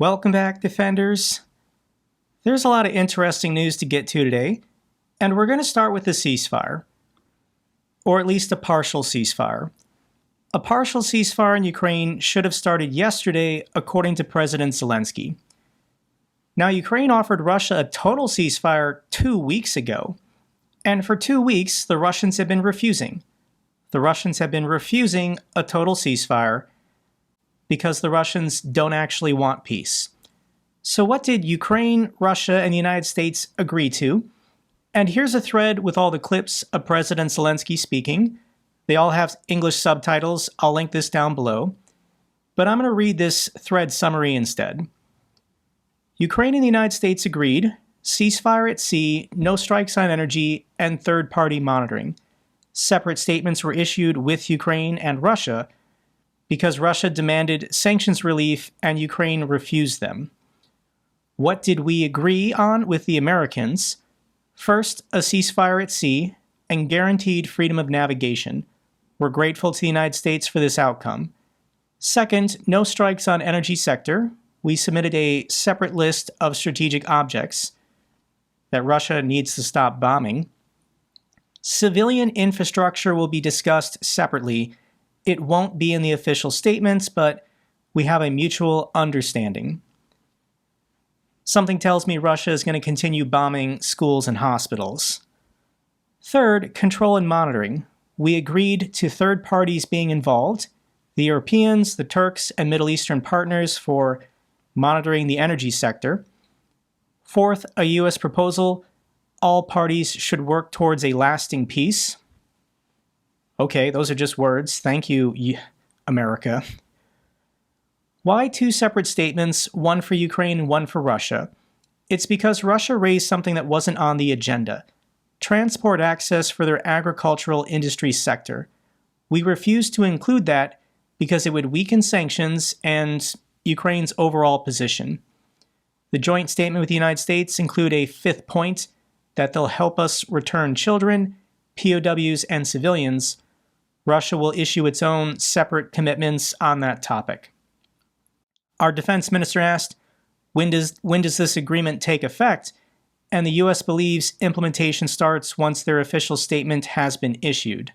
Welcome back, Defenders. There's a lot of interesting news to get to today, and we're going to start with the ceasefire, or at least a partial ceasefire. A partial ceasefire in Ukraine should have started yesterday, according to President Zelensky. Now, Ukraine offered Russia a total ceasefire 2 weeks ago, and for 2 weeks, the Russians have been refusing. The Russians have been refusing a total ceasefire because the Russians don't actually want peace. So what did Ukraine, Russia, and the United States agree to? And here's a thread with all the clips of President Zelensky speaking. They all have English subtitles. I'll link this down below. But I'm going to read this thread summary instead. Ukraine and the United States agreed, ceasefire at sea, no strikes on energy, and third-party monitoring. Separate statements were issued with Ukraine and Russia because Russia demanded sanctions relief and Ukraine refused them. What did we agree on with the Americans? First, a ceasefire at sea and guaranteed freedom of navigation. We're grateful to the United States for this outcome. Second, no strikes on energy sector. We submitted a separate list of strategic objects that Russia needs to stop bombing. Civilian infrastructure will be discussed separately. It won't be in the official statements, but we have a mutual understanding. Something tells me Russia is going to continue bombing schools and hospitals. Third, control and monitoring. We agreed to third parties being involved, the Europeans, the Turks, and Middle Eastern partners for monitoring the energy sector. Fourth, a U.S. proposal. All parties should work towards a lasting peace. Okay, those are just words. Thank you, America. Why two separate statements, one for Ukraine and one for Russia? It's because Russia raised something that wasn't on the agenda. Transport access for their agricultural industry sector. We refused to include that because it would weaken sanctions and Ukraine's overall position. The joint statement with the United States include a fifth point that they'll help us return children, POWs, and civilians. Russia will issue its own separate commitments on that topic. Our defense minister asked, when does this agreement take effect? And the U.S. believes implementation starts once their official statement has been issued.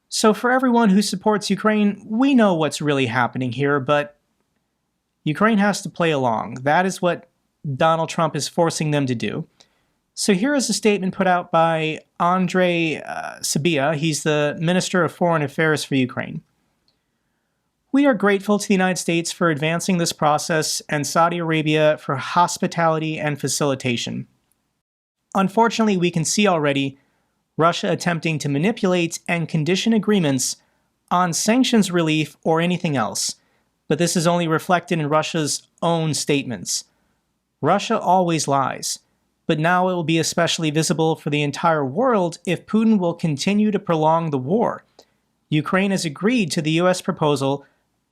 So for everyone who supports Ukraine, we know what's really happening here, but Ukraine has to play along. That is what Donald Trump is forcing them to do. So here is a statement put out by Andrei Sybiha. He's the Minister of Foreign Affairs for Ukraine. We are grateful to the United States for advancing this process and Saudi Arabia for hospitality and facilitation. Unfortunately, we can see already Russia attempting to manipulate and condition agreements on sanctions relief or anything else, but this is only reflected in Russia's own statements. Russia always lies, but now it will be especially visible for the entire world if Putin will continue to prolong the war. Ukraine has agreed to the U.S. proposal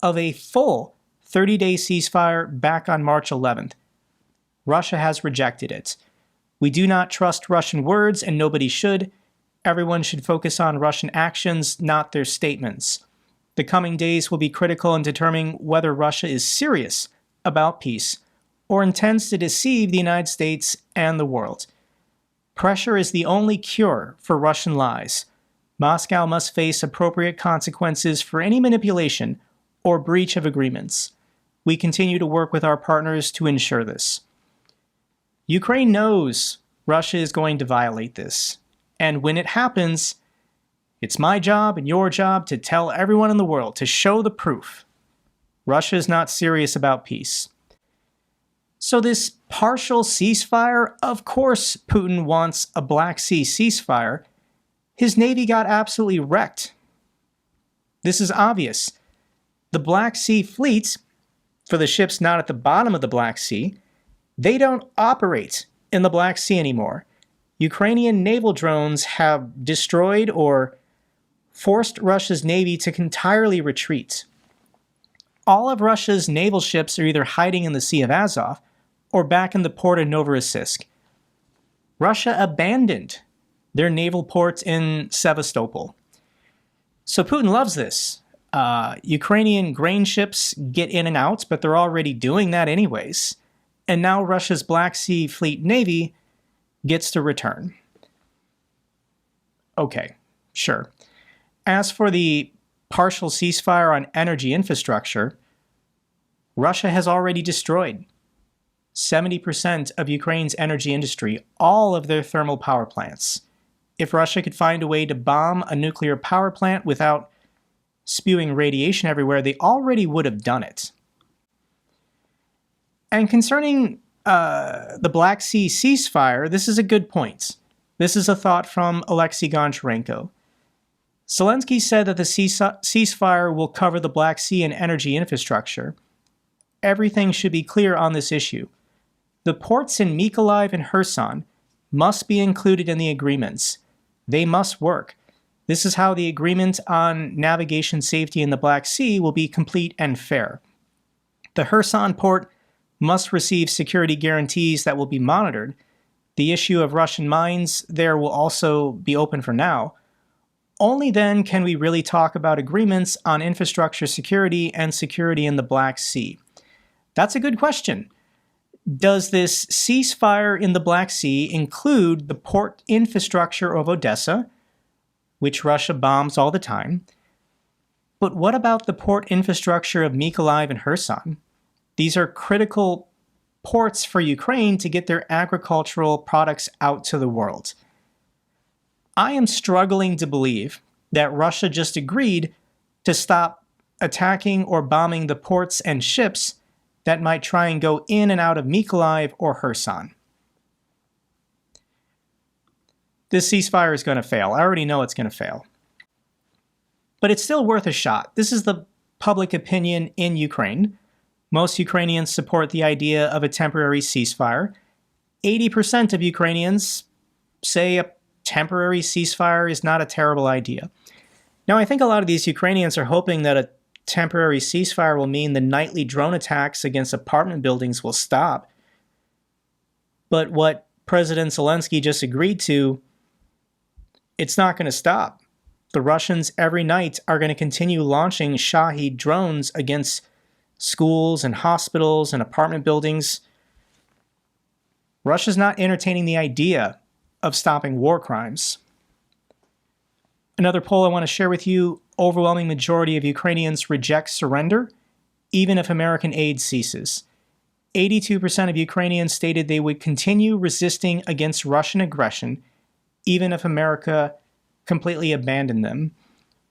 of a full 30-day ceasefire back on March 11th. Russia has rejected it. We do not trust Russian words, and nobody should. Everyone should focus on Russian actions, not their statements. The coming days will be critical in determining whether Russia is serious about peace or intends to deceive the United States and the world. Pressure is the only cure for Russian lies. Moscow must face appropriate consequences for any manipulation or breach of agreements. We continue to work with our partners to ensure this. Ukraine knows Russia is going to violate this, and when it happens, it's my job and your job to tell everyone in the world, to show the proof. Russia is not serious about peace. So this partial ceasefire, of course Putin wants a Black Sea ceasefire. His navy got absolutely wrecked. This is obvious. The Black Sea fleets, for the ships not at the bottom of the Black Sea, they don't operate in the Black Sea anymore. Ukrainian naval drones have destroyed or forced Russia's navy to entirely retreat. All of Russia's naval ships are either hiding in the Sea of Azov or back in the port of Novorossiysk. Russia abandoned their naval port in Sevastopol. So Putin loves this. Ukrainian grain ships get in and out, but they're already doing that anyways. And now Russia's Black Sea Fleet Navy gets to return. Okay, sure. As for the partial ceasefire on energy infrastructure, Russia has already destroyed 70% of Ukraine's energy industry, all of their thermal power plants. If Russia could find a way to bomb a nuclear power plant without spewing radiation everywhere, they already would have done it. And concerning the Black Sea ceasefire, this is a good point. This is a thought from Alexei Goncharenko. Zelensky said that the ceasefire will cover the Black Sea and energy infrastructure. Everything should be clear on this issue. The ports in Mykolaiv and Kherson must be included in the agreements. They must work. This is how the agreement on navigation safety in the Black Sea will be complete and fair. The Kherson port must receive security guarantees that will be monitored. The issue of Russian mines there will also be open for now. Only then can we really talk about agreements on infrastructure security and security in the Black Sea. That's a good question. Does this ceasefire in the Black Sea include the port infrastructure of Odessa, which Russia bombs all the time? But what about the port infrastructure of Mykolaiv and Kherson? These are critical ports for Ukraine to get their agricultural products out to the world. I am struggling to believe that Russia just agreed to stop attacking or bombing the ports and ships that might try and go in and out of Mykolaiv or Kherson. This ceasefire is going to fail. I already know it's going to fail. But it's still worth a shot. This is the public opinion in Ukraine. Most Ukrainians support the idea of a temporary ceasefire. 80% of Ukrainians say a temporary ceasefire is not a terrible idea. Now, I think a lot of these Ukrainians are hoping that a temporary ceasefire will mean the nightly drone attacks against apartment buildings will stop. But what President Zelensky just agreed to, it's not going to stop. The Russians every night are going to continue launching Shahed drones against schools and hospitals and apartment buildings. Russia's not entertaining the idea of stopping war crimes. Another poll I want to share with you: overwhelming majority of Ukrainians reject surrender, even if American aid ceases. 82% of Ukrainians stated they would continue resisting against Russian aggression, even if America completely abandoned them,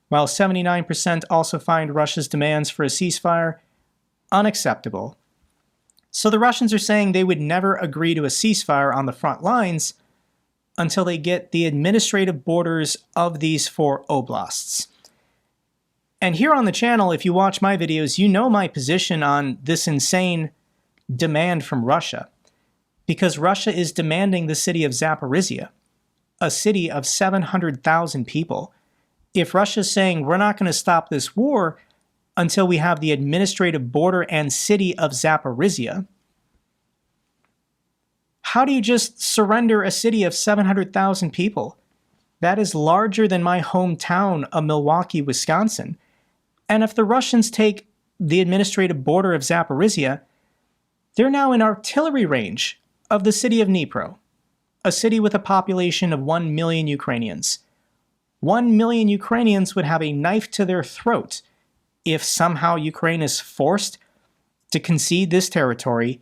while 79% also find Russia's demands for a ceasefire unacceptable. So the Russians are saying they would never agree to a ceasefire on the front lines until they get the administrative borders of these 4 oblasts. And here on the channel, if you watch my videos, you know my position on this insane demand from Russia. Because Russia is demanding the city of Zaporizhia, a city of 700,000 people. If Russia's saying we're not going to stop this war until we have the administrative border and city of Zaporizhia, how do you just surrender a city of 700,000 people? That is larger than my hometown of Milwaukee, Wisconsin. And if the Russians take the administrative border of Zaporizhia, they're now in artillery range of the city of Dnipro, a city with a population of 1 million Ukrainians. 1 million Ukrainians would have a knife to their throat if somehow Ukraine is forced to concede this territory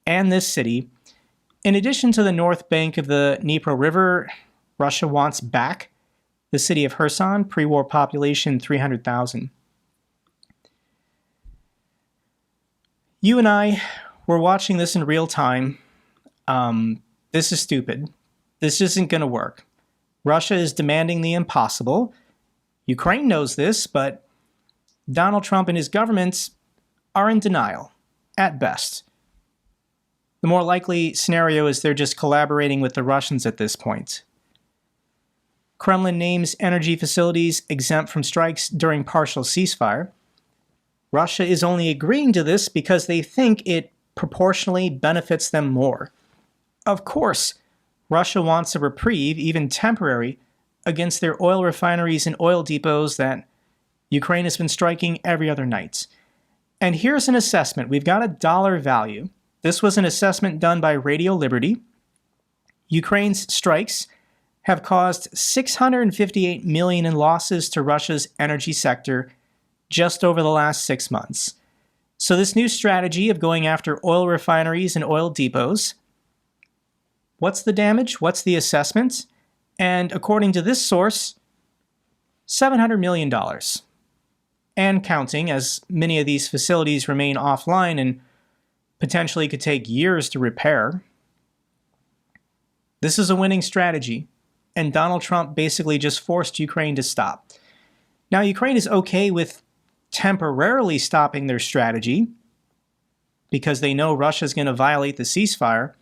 and this city. In addition to the north bank of the Dnipro River, Russia wants back the city of Kherson, pre-war population 300,000. You and I were watching this in real time. This is stupid. This isn't going to work. Russia is demanding the impossible. Ukraine knows this, but Donald Trump and his government are in denial, at best. The more likely scenario is they're just collaborating with the Russians at this point. Kremlin names energy facilities exempt from strikes during partial ceasefire. Russia is only agreeing to this because they think it proportionally benefits them more. Of course, Russia wants a reprieve, even temporary, against their oil refineries and oil depots that Ukraine has been striking every other night. And here's an assessment. We've got a dollar value. This was an assessment done by Radio Liberty. Ukraine's strikes have caused $658 million in losses to Russia's energy sector just over the last 6 months. So this new strategy of going after oil refineries and oil depots, what's the damage? What's the assessment? And according to this source, $700 million. And counting, as many of these facilities remain offline and potentially could take years to repair. This is a winning strategy, and Donald Trump basically just forced Ukraine to stop. Now, Ukraine is okay with temporarily stopping their strategy because they know Russia's going to violate the ceasefire,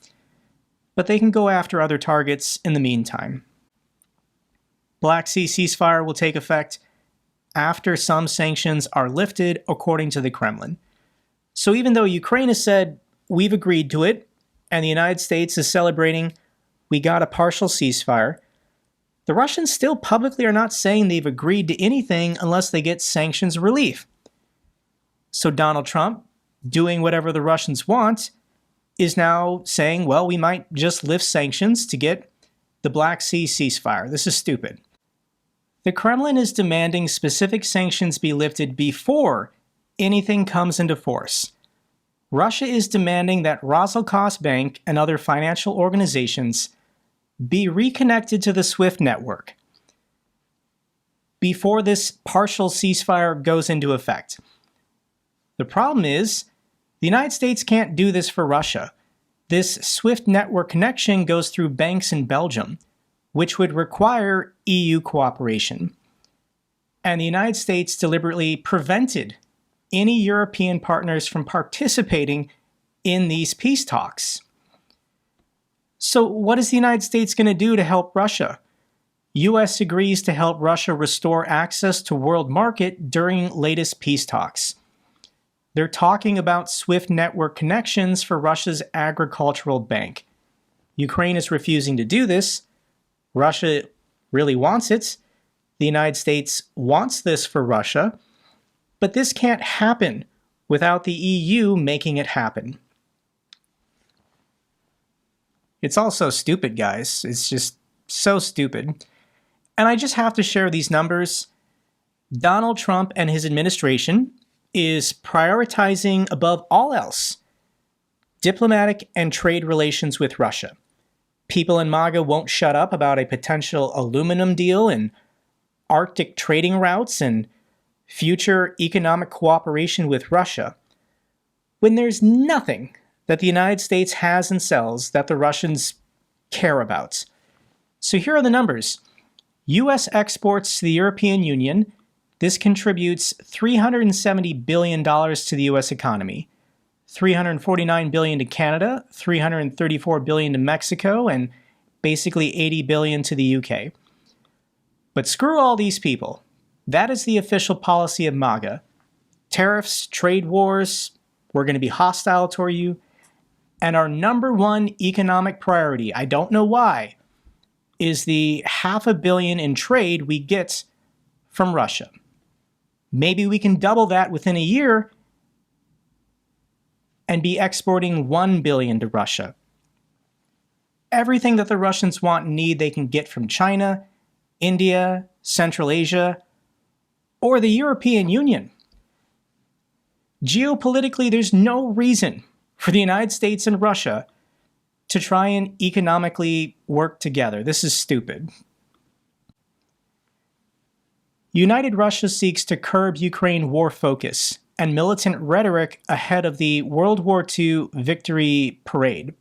but they can go after other targets in the meantime. Black Sea ceasefire will take effect after some sanctions are lifted, according to the Kremlin. So even though Ukraine has said, we've agreed to it, and the United States is celebrating, we got a partial ceasefire, the Russians still publicly are not saying they've agreed to anything unless they get sanctions relief. So Donald Trump, doing whatever the Russians want, is now saying, well, we might just lift sanctions to get the Black Sea ceasefire. This is stupid. The Kremlin is demanding specific sanctions be lifted before anything comes into force. Russia is demanding that Rosalkos Bank and other financial organizations be reconnected to the SWIFT network before this partial ceasefire goes into effect. The problem is, the United States can't do this for Russia. This SWIFT network connection goes through banks in Belgium, which would require EU cooperation. And the United States deliberately prevented any European partners from participating in these peace talks. So what is the United States going to do to help Russia? US agrees to help Russia restore access to world market during latest peace talks. They're talking about SWIFT network connections for Russia's agricultural bank. Ukraine is refusing to do this. Russia really wants it. The United States wants this for Russia. But this can't happen without the EU making it happen. It's all so stupid, guys. It's just so stupid. And I just have to share these numbers. Donald Trump and his administration is prioritizing above all else diplomatic and trade relations with Russia. People in MAGA won't shut up about a potential aluminum deal and Arctic trading routes and future economic cooperation with Russia, when there's nothing that the United States has and sells that the Russians care about. So here are the numbers. U.S. exports to the European Union, this contributes $370 billion to the U.S. economy. $349 billion to Canada, $334 billion to Mexico, and basically $80 billion to the UK. But screw all these people. That is the official policy of MAGA. Tariffs, trade wars, we're going to be hostile toward you. And our number one economic priority, I don't know why, is the $500 million in trade we get from Russia. Maybe we can double that within a year and be exporting $1 billion to Russia. Everything that the Russians want and need they can get from China, India, Central Asia, or the European Union. Geopolitically, there's no reason for the United States and Russia to try and economically work together. This is stupid. United Russia seeks to curb Ukraine war focus and militant rhetoric ahead of the World War II victory parade.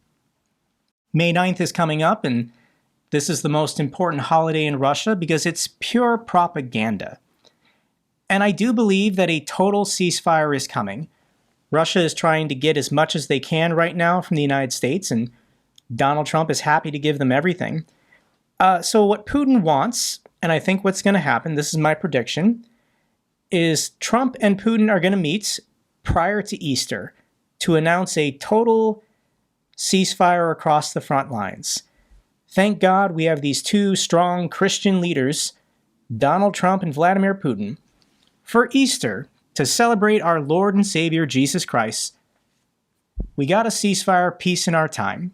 May 9th is coming up, and this is the most important holiday in Russia because it's pure propaganda. And I do believe that a total ceasefire is coming. Russia is trying to get as much as they can right now from the United States, and Donald Trump is happy to give them everything. So what Putin wants, and I think what's going to happen, this is my prediction, is Trump and Putin are going to meet prior to Easter to announce a total ceasefire across the front lines. Thank God we have these two strong Christian leaders, Donald Trump and Vladimir Putin, For Easter, to celebrate our Lord and Savior Jesus Christ, we got a ceasefire, peace in our time.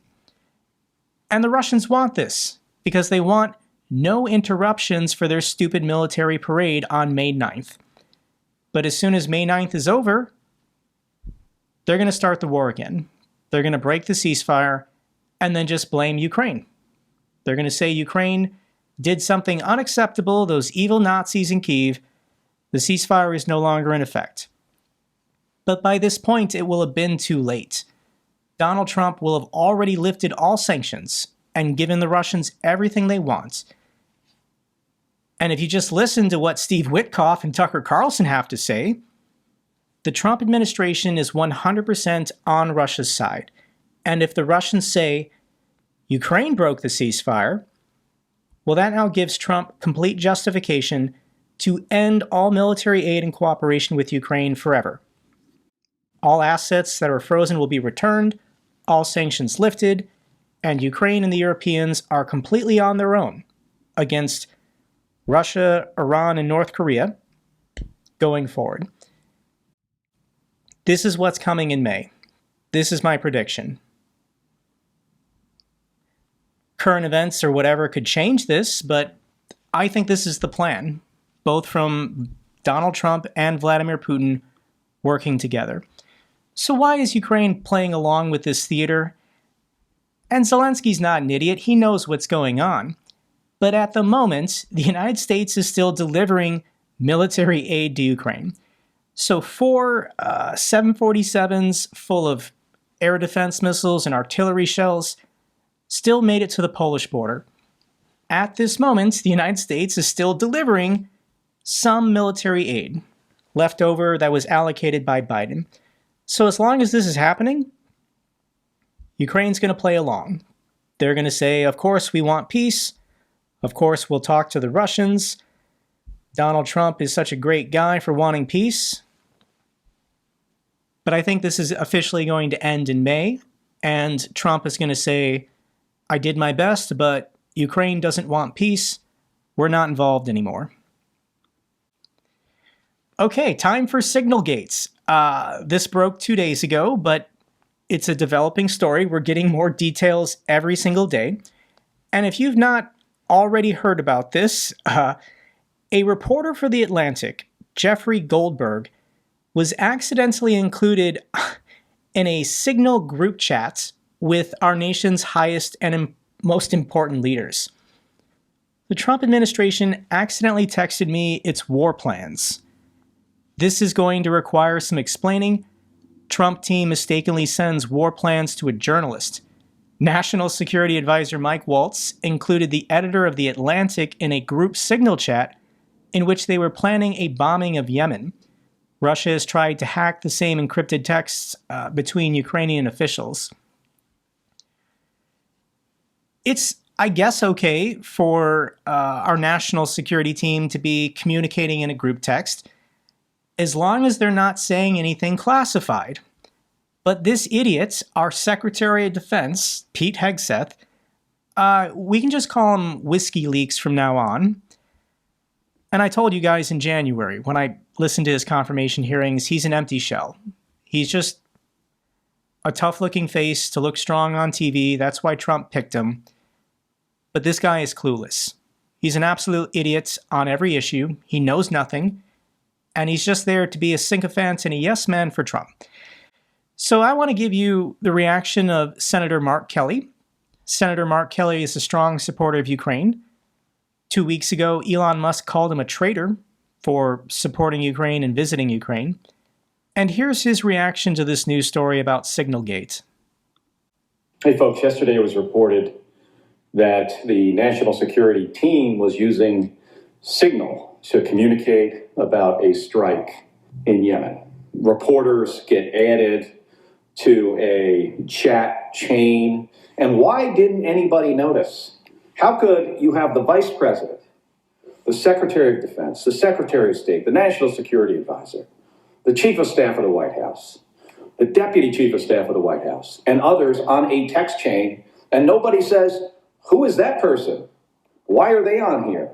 And the Russians want this because they want no interruptions for their stupid military parade on May 9th. But as soon as May 9th is over, they're going to start the war again. They're going to break the ceasefire and then just blame Ukraine. They're going to say Ukraine did something unacceptable, those evil Nazis in Kyiv. The ceasefire is no longer in effect. But by this point, it will have been too late. Donald Trump will have already lifted all sanctions and given the Russians everything they want. And if you just listen to what Steve Witkoff and Tucker Carlson have to say, the Trump administration is 100% on Russia's side. And if the Russians say Ukraine broke the ceasefire, well, that now gives Trump complete justification to end all military aid and cooperation with Ukraine forever. All assets that are frozen will be returned, all sanctions lifted, and Ukraine and the Europeans are completely on their own against Russia, Iran, and North Korea going forward. This is what's coming in May. This is my prediction. Current events or whatever could change this, but I think this is the plan, both from Donald Trump and Vladimir Putin working together. So why is Ukraine playing along with this theater? And Zelensky's not an idiot. He knows what's going on. But at the moment, the United States is still delivering military aid to Ukraine. So 4 747s full of air defense missiles and artillery shells still made it to the Polish border. At this moment, the United States is still delivering some military aid left over that was allocated by Biden. So as long as this is happening, Ukraine's going to play along. They're going to say, of course, we want peace. Of course, we'll talk to the Russians. Donald Trump is such a great guy for wanting peace. But I think this is officially going to end in May, and Trump is going to say, I did my best, but Ukraine doesn't want peace. We're not involved anymore. Okay, time for signalgates. This broke 2 days ago, but it's a developing story. We're getting more details every single day. And if you've not already heard about this, a reporter for The Atlantic, Jeffrey Goldberg, was accidentally included in a Signal group chat with our nation's highest and most important leaders. The Trump administration accidentally texted me its war plans. This is going to require some explaining. Trump team mistakenly sends war plans to a journalist. National Security Advisor Mike Waltz included the editor of The Atlantic in a group Signal chat in which they were planning a bombing of Yemen. Russia has tried to hack the same encrypted texts between Ukrainian officials. It's, I guess, okay for our national security team to be communicating in a group text, as long as they're not saying anything classified. But this idiot, our Secretary of Defense, Pete Hegseth, we can just call him Whiskey Leaks from now on. And I told you guys in January, when I listened to his confirmation hearings, he's an empty shell. He's just a tough-looking face to look strong on TV. That's why Trump picked him. But this guy is clueless. He's an absolute idiot on every issue. He knows nothing. And he's just there to be a sycophant and a yes man for Trump. So I want to give you the reaction of Senator Mark Kelly. Senator Mark Kelly is a strong supporter of Ukraine. 2 weeks ago, Elon Musk called him a traitor for supporting Ukraine and visiting Ukraine. And here's his reaction to this news story about Signalgate. Hey folks, yesterday it was reported that the national security team was using Signal to communicate about a strike in Yemen. Reporters get added to a chat chain. And why didn't anybody notice? How could you have the vice president, the Secretary of Defense, the Secretary of State, the National Security Advisor, the Chief of Staff of the White House, the Deputy Chief of Staff of the White House, and others on a text chain, and nobody says, who is that person? Why are they on here?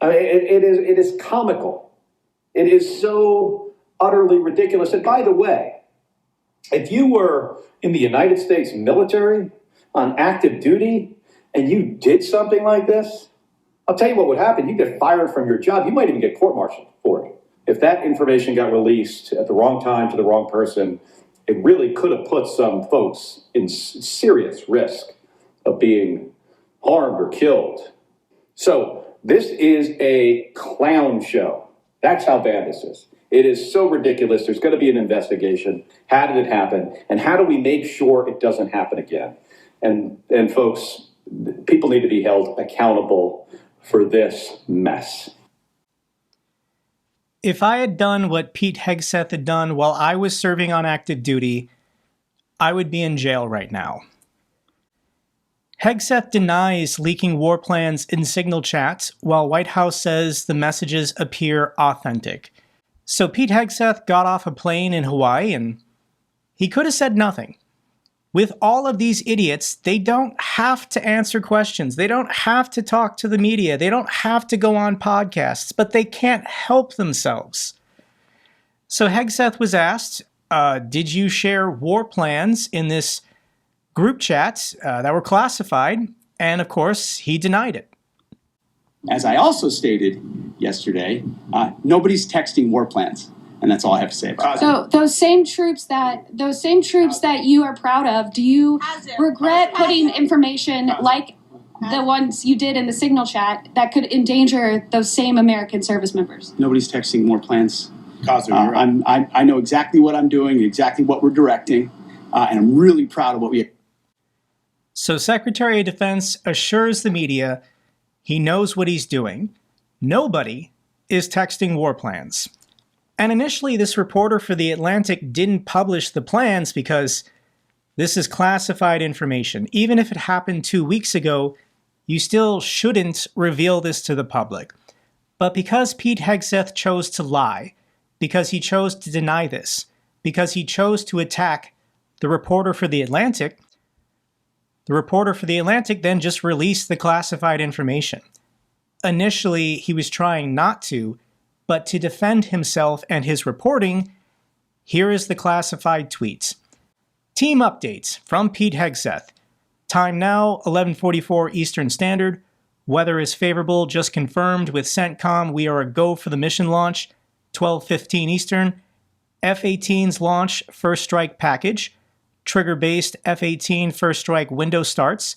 I mean, it is comical. It is so utterly ridiculous. And by the way, if you were in the United States military on active duty and you did something like this, I'll tell you what would happen. You get fired from your job. You might even get court-martialed for it. If that information got released at the wrong time to the wrong person, it really could have put some folks in serious risk of being harmed or killed. So this is a clown show. That's how bad this is. It is so ridiculous. There's going to be an investigation. How did it happen? And how do we make sure it doesn't happen again? And folks, people need to be held accountable for this mess. If I had done what Pete Hegseth had done while I was serving on active duty, I would be in jail right now. Hegseth denies leaking war plans in Signal chats, while White House says the messages appear authentic. So Pete Hegseth got off a plane in Hawaii and he could have said nothing. With all of these idiots, they don't have to answer questions. They don't have to talk to the media. They don't have to go on podcasts, but they can't help themselves. So Hegseth was asked, did you share war plans in this group chat that were classified? And of course, he denied it. As I also stated yesterday, nobody's texting war plans. And that's all I have to say about it. So those same troops that you are proud of, do you regret putting information like the ones you did in the Signal chat that could endanger those same American service members? Nobody's texting war plans. I know exactly what I'm doing, exactly what we're directing, and I'm really proud of what we. So Secretary of Defense assures the media he knows what he's doing. Nobody is texting war plans. And initially, this reporter for The Atlantic didn't publish the plans because this is classified information. Even if it happened 2 weeks ago, you still shouldn't reveal this to the public. But because Pete Hegseth chose to lie, because he chose to deny this, because he chose to attack the reporter for The Atlantic then just released the classified information. Initially, he was trying not to, but to defend himself and his reporting, here is the classified tweets. Team updates from Pete Hegseth. Time now, 11:44 Eastern Standard. Weather is favorable, just confirmed with CENTCOM. We are a go for the mission launch, 12:15 Eastern. F-18's launch, first strike package. Trigger-based F-18 first strike window starts.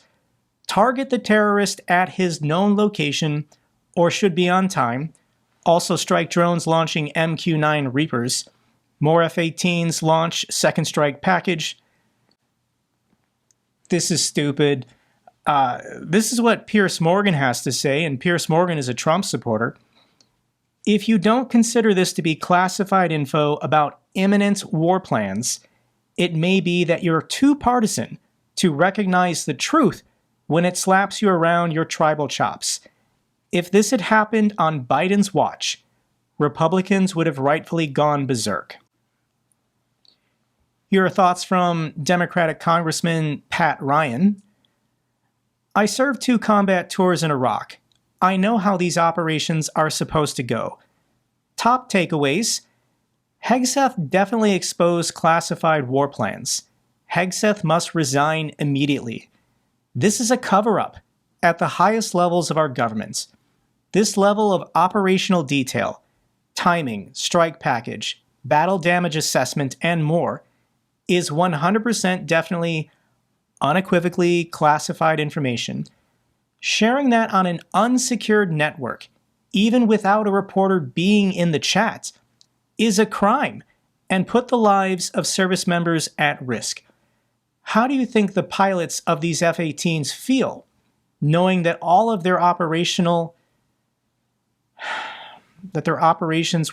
Target the terrorist at his known location or should be on time. Also strike drones launching MQ-9 Reapers. More F-18s launch second strike package. This is stupid. This is what Piers Morgan has to say, and Piers Morgan is a Trump supporter. If you don't consider this to be classified info about imminent war plans, it may be that you're too partisan to recognize the truth when it slaps you around your tribal chops. If this had happened on Biden's watch, Republicans would have rightfully gone berserk. Here are thoughts from Democratic Congressman Pat Ryan. I served 2 combat tours in Iraq. I know how these operations are supposed to go. Top takeaways. Hegseth definitely exposed classified war plans. Hegseth must resign immediately. This is a cover-up at the highest levels of our government. This level of operational detail, timing, strike package, battle damage assessment, and more is 100% definitely unequivocally classified information. Sharing that on an unsecured network, even without a reporter being in the chat, is a crime and put the lives of service members at risk. How do you think the pilots of these F-18s feel, knowing that all of their operations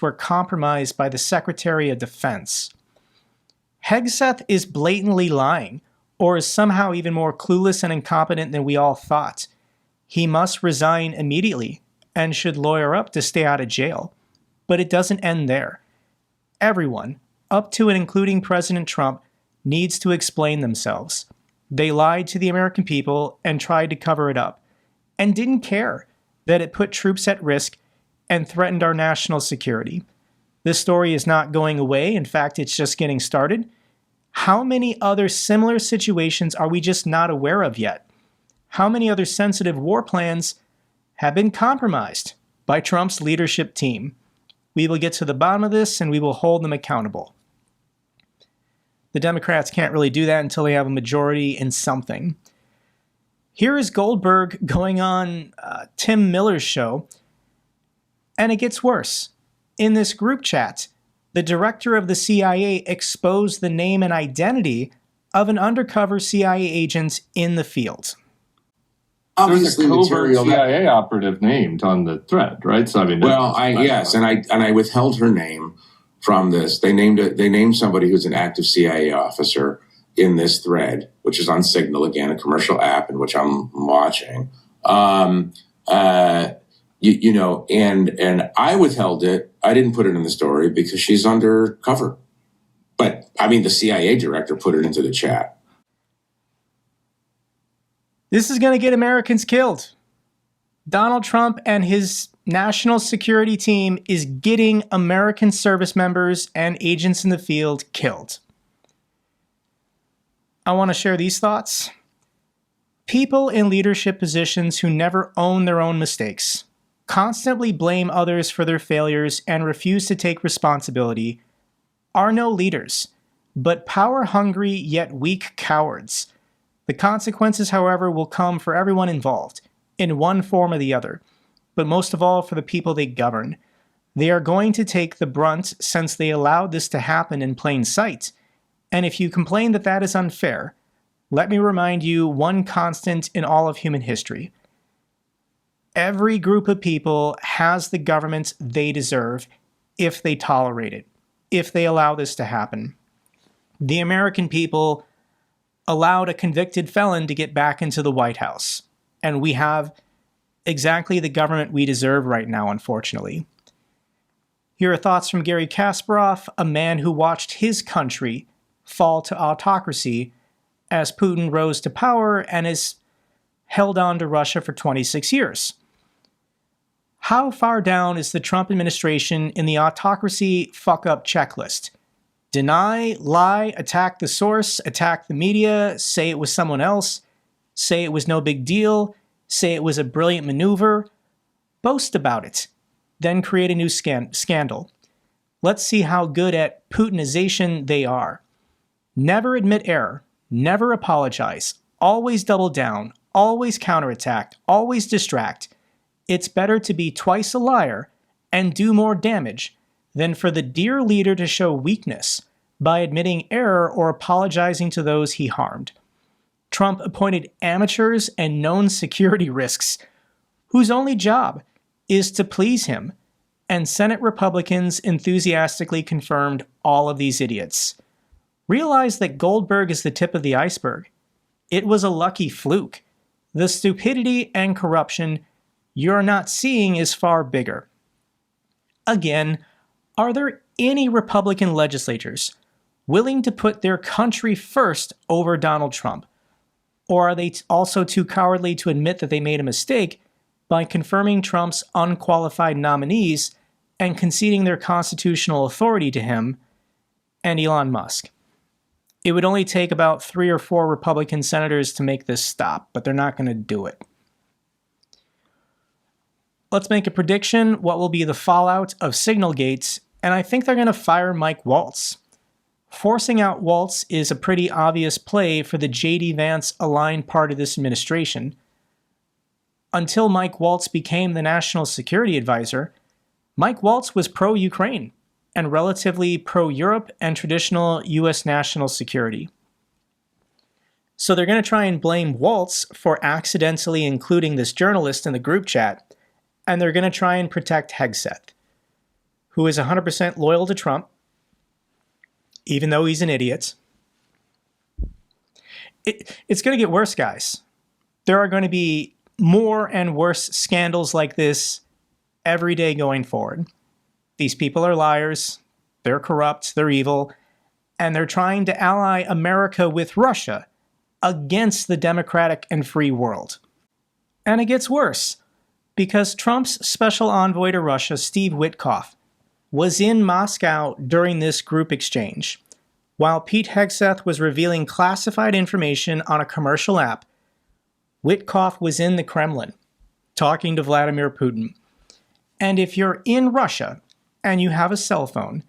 were compromised by the Secretary of Defense? Hegseth is blatantly lying, or is somehow even more clueless and incompetent than we all thought. He must resign immediately and should lawyer up to stay out of jail. But it doesn't end there. Everyone, up to and including President Trump, needs to explain themselves. They lied to the American people and tried to cover it up, and didn't care that it put troops at risk and threatened our national security. This story is not going away. In fact, it's just getting started. How many other similar situations are we just not aware of yet? How many other sensitive war plans have been compromised by Trump's leadership team? We will get to the bottom of this and we will hold them accountable. The Democrats can't really do that until they have a majority in something. Here is Goldberg going on Tim Miller's show, and it gets worse. In this group chat, the director of the CIA exposed the name and identity of an undercover CIA agent in the field. There's a covert CIA operative named on the thread, right? So I mean, yes, and I withheld her name from this. They named somebody who's an active CIA officer in this thread, which is on Signal, again, a commercial app in which I'm watching. And I withheld it. I didn't put it in the story because she's undercover. But I mean, the CIA director put it into the chat. This is going to get Americans killed. Donald Trump and his national security team is getting American service members and agents in the field killed. I want to share these thoughts. People in leadership positions who never own their own mistakes, constantly blame others for their failures, and refuse to take responsibility are no leaders, but power-hungry yet weak cowards. The consequences, however, will come for everyone involved, in one form or the other, but most of all for the people they govern. They are going to take the brunt since they allowed this to happen in plain sight. And if you complain that that is unfair, let me remind you one constant in all of human history. Every group of people has the government they deserve if they tolerate it, if they allow this to happen. The American people allowed a convicted felon to get back into the White House, and we have exactly the government we deserve right now, unfortunately. Here are thoughts from Gary Kasparov, a man who watched his country fall to autocracy as Putin rose to power and has held on to Russia for 26 years. How far down is the Trump administration in the autocracy fuck-up checklist? Deny, lie, attack the source, attack the media, say it was someone else, say it was no big deal, say it was a brilliant maneuver, boast about it, then create a new scandal. Let's see how good at Putinization they are. Never admit error, never apologize, always double down, always counterattack, always distract. It's better to be twice a liar and do more damage than for the dear leader to show weakness by admitting error or apologizing to those he harmed. Trump appointed amateurs and known security risks whose only job is to please him, and Senate Republicans enthusiastically confirmed all of these idiots. Realize that Goldberg is the tip of the iceberg. It was a lucky fluke. The stupidity and corruption you're not seeing is far bigger. Again, are there any Republican legislators willing to put their country first over Donald Trump? Or are they also too cowardly to admit that they made a mistake by confirming Trump's unqualified nominees and conceding their constitutional authority to him and Elon Musk? It would only take about 3 or 4 Republican senators to make this stop, but they're not going to do it. Let's make a prediction what will be the fallout of signalgate, and I think they're going to fire Mike Waltz. Forcing out Waltz is a pretty obvious play for the J.D. Vance-aligned part of this administration. Until Mike Waltz became the national security advisor, Mike Waltz was pro-Ukraine and relatively pro-Europe and traditional U.S. national security. So they're going to try and blame Waltz for accidentally including this journalist in the group chat, and they're going to try and protect Hegseth, who is 100% loyal to Trump, even though he's an idiot. It's going to get worse, guys. There are going to be more and worse scandals like this every day going forward. These people are liars, they're corrupt, they're evil, and they're trying to ally America with Russia against the democratic and free world. And it gets worse, because Trump's special envoy to Russia, Steve Witkoff, was in Moscow during this group exchange. While Pete Hegseth was revealing classified information on a commercial app, Witkoff was in the Kremlin, talking to Vladimir Putin. And if you're in Russia and you have a cell phone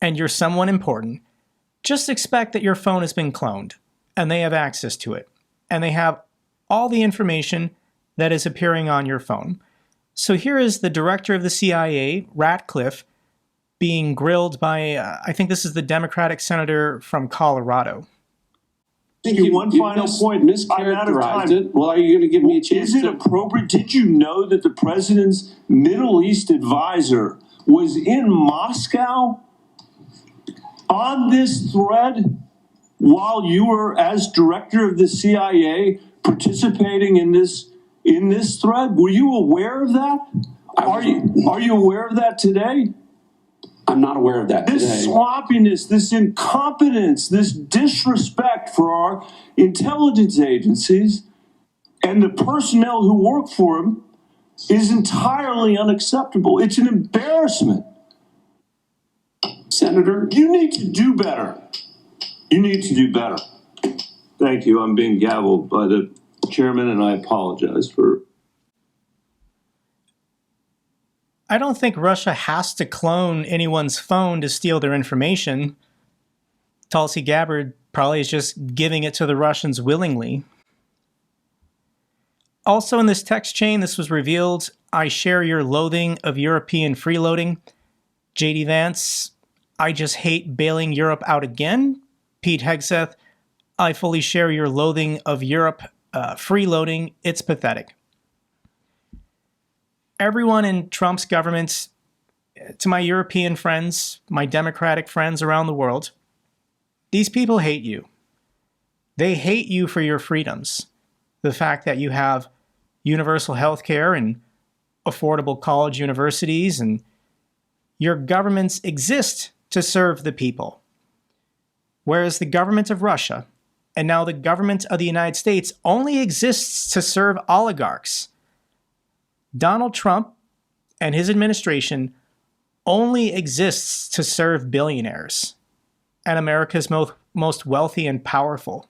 and you're someone important, just expect that your phone has been cloned and they have access to it. And they have all the information that is appearing on your phone. So here is the director of the CIA, Ratcliffe, being grilled by, I think this is the Democratic senator from Colorado. One final point. I'm out of time. Well, are you going to give me a chance? Is it appropriate? Did you know that the president's Middle East advisor was in Moscow on this thread while you were, as director of the CIA, participating in this thread? Were you aware of that? Are you aware of that today? I'm not aware of that today. This sloppiness, this incompetence, this disrespect for our intelligence agencies and the personnel who work for them is entirely unacceptable. It's an embarrassment. Senator, you need to do better. You need to do better. Thank you. I'm being gavelled by the chairman, and I apologize for... I don't think Russia has to clone anyone's phone to steal their information. Tulsi Gabbard probably is just giving it to the Russians willingly. Also in this text chain, this was revealed, I share your loathing of European freeloading. J.D. Vance, I just hate bailing Europe out again. Pete Hegseth, I fully share your loathing of Europe freeloading. It's pathetic. Everyone in Trump's government, to my European friends, my Democratic friends around the world, these people hate you. They hate you for your freedoms. The fact that you have universal health care and affordable college universities, and your governments exist to serve the people. Whereas the government of Russia, and now the government of the United States, only exists to serve oligarchs. Donald Trump and his administration only exists to serve billionaires and America's most wealthy and powerful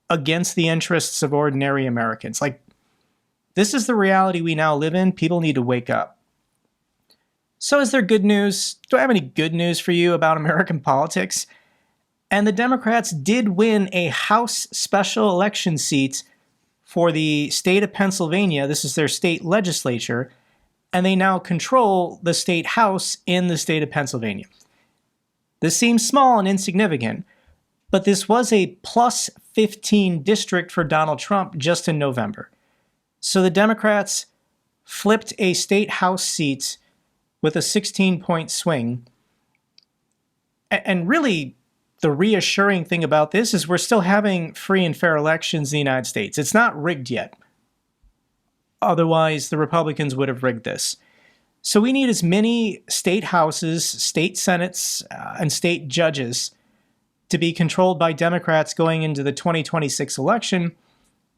against the interests of ordinary Americans. This is the reality we now live in. People need to wake up. So is there good news? Do I have any good news for you about American politics? And the Democrats did win a House special election seat for the state of Pennsylvania. This is their state legislature, and they now control the state house in the state of Pennsylvania. This seems small and insignificant, but this was a plus 15 district for Donald Trump just in November. So the Democrats flipped a state house seat with a 16-point swing. And really, the reassuring thing about this is we're still having free and fair elections in the United States. It's not rigged yet. Otherwise, the Republicans would have rigged this. So we need as many state houses, state senates, and state judges to be controlled by Democrats going into the 2026 election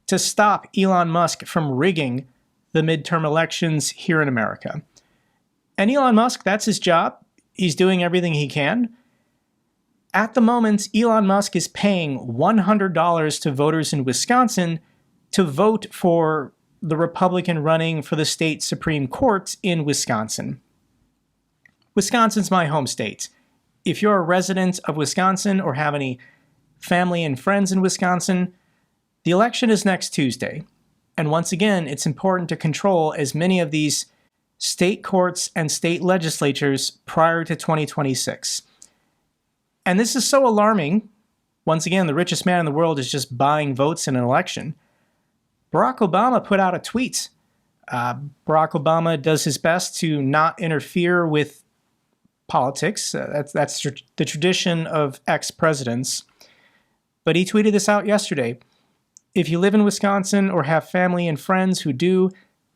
to stop Elon Musk from rigging the midterm elections here in America. And Elon Musk, that's his job. He's doing everything he can. At the moment, Elon Musk is paying $100 to voters in Wisconsin to vote for the Republican running for the state Supreme Court in Wisconsin. Wisconsin's my home state. If you're a resident of Wisconsin or have any family and friends in Wisconsin, the election is next Tuesday. And once again, it's important to control as many of these state courts and state legislatures prior to 2026. And this is so alarming. Once again, the richest man in the world is just buying votes in an election. Barack Obama put out a tweet. Barack Obama does his best to not interfere with politics. That's the tradition of ex-presidents. But he tweeted this out yesterday. If you live in Wisconsin or have family and friends who do,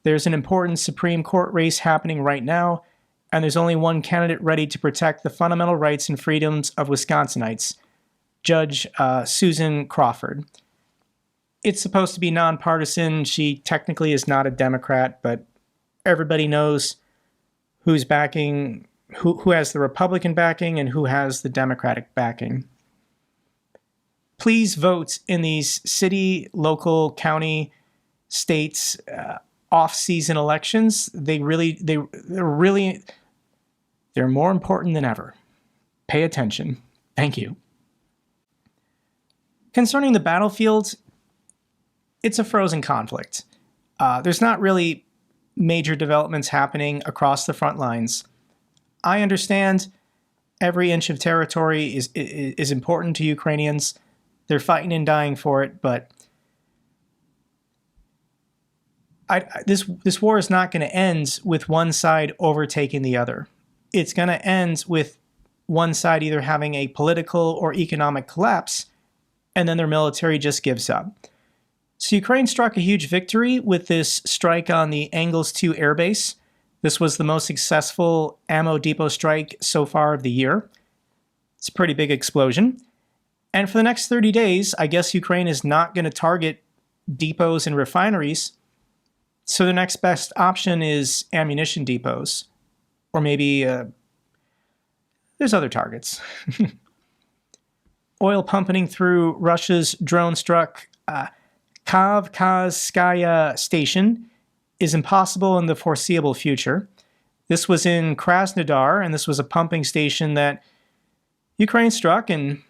there's an important Supreme Court race happening right now, and there's only one candidate ready to protect the fundamental rights and freedoms of Wisconsinites, Judge Susan Crawford. It's supposed to be nonpartisan. She technically is not a Democrat, but everybody knows who's backing who has the Republican backing and who has the Democratic backing. Please vote in these city, local, county, states, off-season elections. They're more important than ever. Pay attention. Thank you. Concerning the battlefield, it's a frozen conflict. There's not really major developments happening across the front lines. I understand every inch of territory is important to Ukrainians. They're fighting and dying for it, but this war is not going to end with one side overtaking the other. It's going to end with one side either having a political or economic collapse, and then their military just gives up. So Ukraine struck a huge victory with this strike on the Angles 2 airbase. This was the most successful ammo depot strike so far of the year. It's a pretty big explosion. And for the next 30 days, I guess Ukraine is not going to target depots and refineries. So the next best option is ammunition depots. Or maybe there's other targets. Oil pumping through Russia's drone-struck Kavkazskaya station is impossible in the foreseeable future. This was in Krasnodar, and this was a pumping station that Ukraine struck, and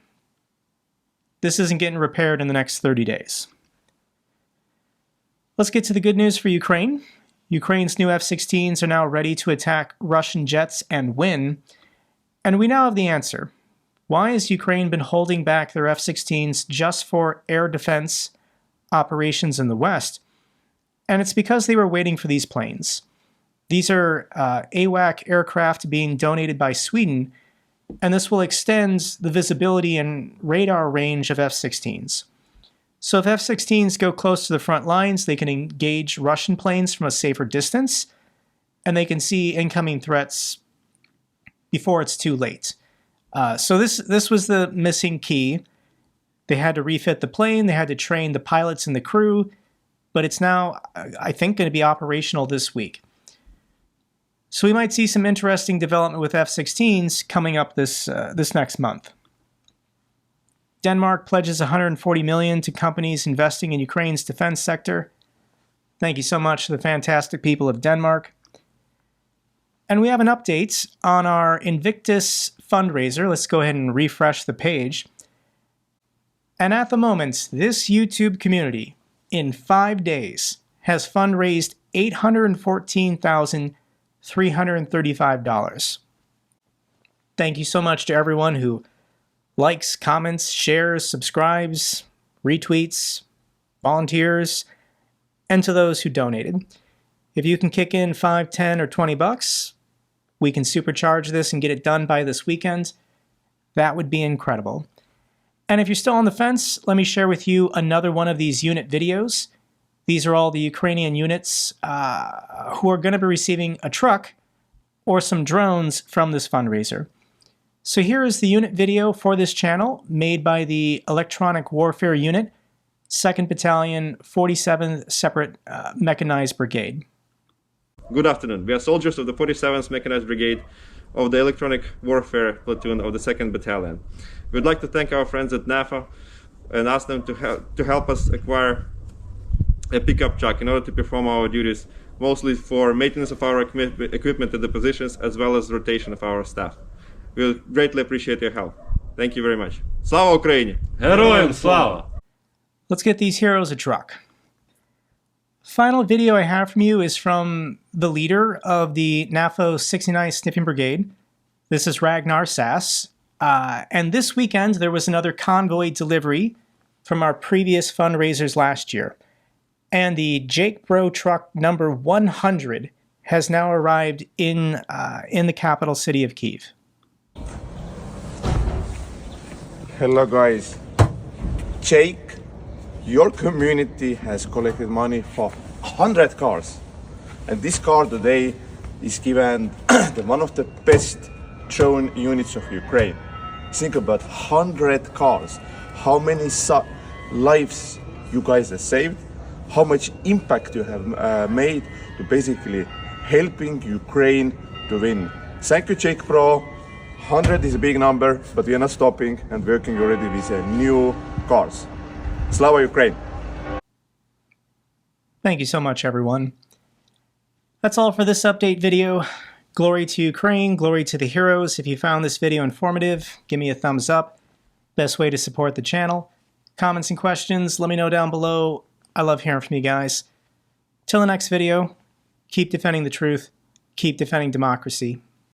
this isn't getting repaired in the next 30 days. Let's get to the good news for Ukraine. Ukraine's new F-16s are now ready to attack Russian jets and win. And we now have the answer. Why has Ukraine been holding back their F-16s just for air defense operations in the West? And it's because they were waiting for these planes. These are AWAC aircraft being donated by Sweden, and this will extend the visibility and radar range of F-16s. So if F-16s go close to the front lines, they can engage Russian planes from a safer distance, and they can see incoming threats before it's too late. So this was the missing key. They had to refit the plane, they had to train the pilots and the crew, but it's now, I think, going to be operational this week. So we might see some interesting development with F-16s coming up this next month. Denmark pledges $140 million to companies investing in Ukraine's defense sector. Thank you so much to the fantastic people of Denmark. And we have an update on our Invictus fundraiser. Let's go ahead and refresh the page. And at the moment, this YouTube community, in 5 days, has fundraised $814,335. Thank you so much to everyone who likes, comments, shares, subscribes, retweets, volunteers, and to those who donated. If you can kick in $5, $10, or $20, we can supercharge this and get it done by this weekend. That would be incredible. And if you're still on the fence, let me share with you another one of these unit videos. These are all the Ukrainian units who are going to be receiving a truck or some drones from this fundraiser. So here is the unit video for this channel made by the Electronic Warfare Unit, 2nd Battalion, 47th Separate Mechanized Brigade. Good afternoon. We are soldiers of the 47th Mechanized Brigade of the Electronic Warfare Platoon of the 2nd Battalion. We'd like to thank our friends at NATO and ask them to help us acquire a pickup truck in order to perform our duties, mostly for maintenance of our equipment at the positions as well as rotation of our staff. We'll greatly appreciate your help. Thank you very much. Slava Ukraini! Героям слава! Let's get these heroes a truck. Final video I have from you is from the leader of the NAFO 69th Sniffing Brigade. This is Ragnar Sass. And this weekend there was another convoy delivery from our previous fundraisers last year. And the JakeBro truck number 100 has now arrived in the capital city of Kyiv. Hello guys. Jake, your community has collected money for 100 cars. And this car today is given one of the best drone units of Ukraine. Think about 100 cars. How many lives you guys have saved? How much impact you have made to basically helping Ukraine to win. Thank you, Jake Pro. 100 is a big number, but we are not stopping and working already with new cars. Slava Ukraine! Thank you so much, everyone. That's all for this update video. Glory to Ukraine, glory to the heroes. If you found this video informative, give me a thumbs up. Best way to support the channel. Comments and questions, let me know down below. I love hearing from you guys. Till the next video, keep defending the truth, keep defending democracy.